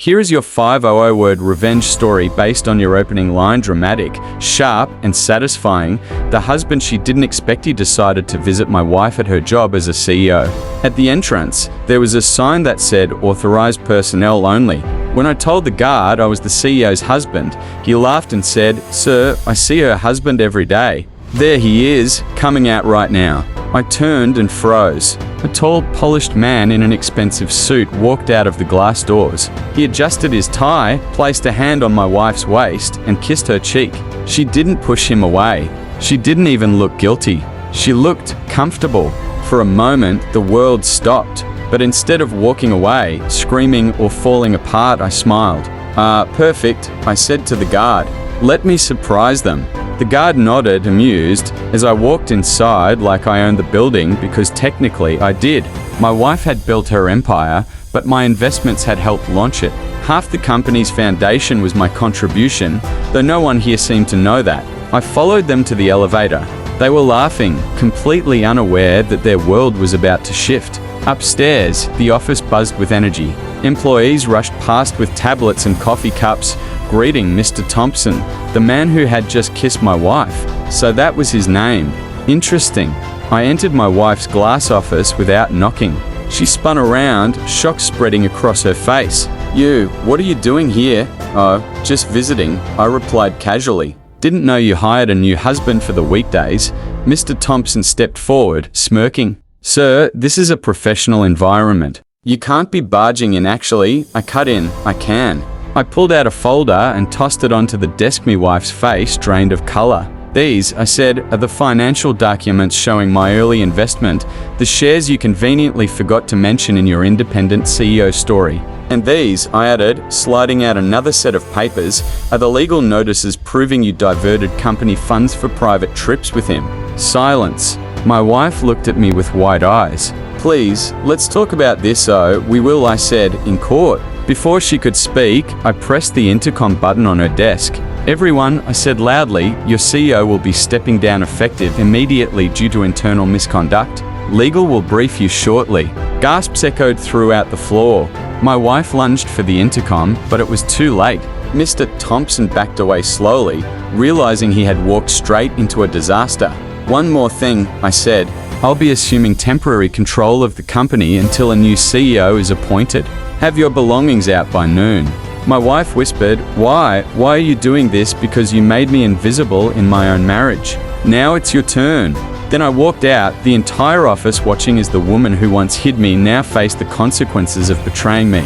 Here is your 500-word revenge story based on your opening line. Dramatic, sharp, and satisfying. The husband she didn't expect. He decided to visit my wife at her job as a CEO. At the entrance, there was a sign that said authorized personnel only. When I told the guard I was the CEO's husband, he laughed and said, "Sir, I see her husband every day. There he is, coming out right now." I turned and froze. A tall, polished man in an expensive suit walked out of the glass doors. He adjusted his tie, placed a hand on my wife's waist, and kissed her cheek. She didn't push him away. She didn't even look guilty. She looked comfortable. For a moment, the world stopped. But instead of walking away, screaming, or falling apart, I smiled. Perfect," I said to the guard. "Let me surprise them." The guard nodded, amused, as I walked inside like I owned the building, because technically I did. My wife had built her empire, but my investments had helped launch it. Half the company's foundation was my contribution, though no one here seemed to know that. I followed them to the elevator. They were laughing, completely unaware that their world was about to shift. Upstairs, the office buzzed with energy. Employees rushed past with tablets and coffee cups, greeting Mr. Thompson, the man who had just kissed my wife. So that was his name. Interesting. I entered my wife's glass office without knocking. She spun around, shock spreading across her face. What are you doing here?" "Oh, just visiting," I replied casually. "Didn't know you hired a new husband for the weekdays." Mr. Thompson stepped forward, smirking. "Sir, this is a professional environment. You can't be barging in." "Actually, I cut in. I can." I pulled out a folder and tossed it onto the desk. My wife's face drained of color. "These," I said, "are the financial documents showing my early investment, the shares you conveniently forgot to mention in your independent CEO story. And these," I added, sliding out another set of papers, "are the legal notices proving you diverted company funds for private trips with him." Silence. My wife looked at me with wide eyes. "Please, let's talk about this." "Oh, we will," I said, "in court." Before she could speak, I pressed the intercom button on her desk. "Everyone," I said loudly, "your CEO will be stepping down effective immediately due to internal misconduct. Legal will brief you shortly." Gasps echoed throughout the floor. My wife lunged for the intercom, but it was too late. Mr. Thompson backed away slowly, realizing he had walked straight into a disaster. "One more thing," I said. "I'll be assuming temporary control of the company until a new CEO is appointed. Have your belongings out by noon." My wife whispered, Why are you doing this?" "Because you made me invisible in my own marriage. Now it's your turn." Then I walked out, the entire office watching as the woman who once hid me now faced the consequences of betraying me.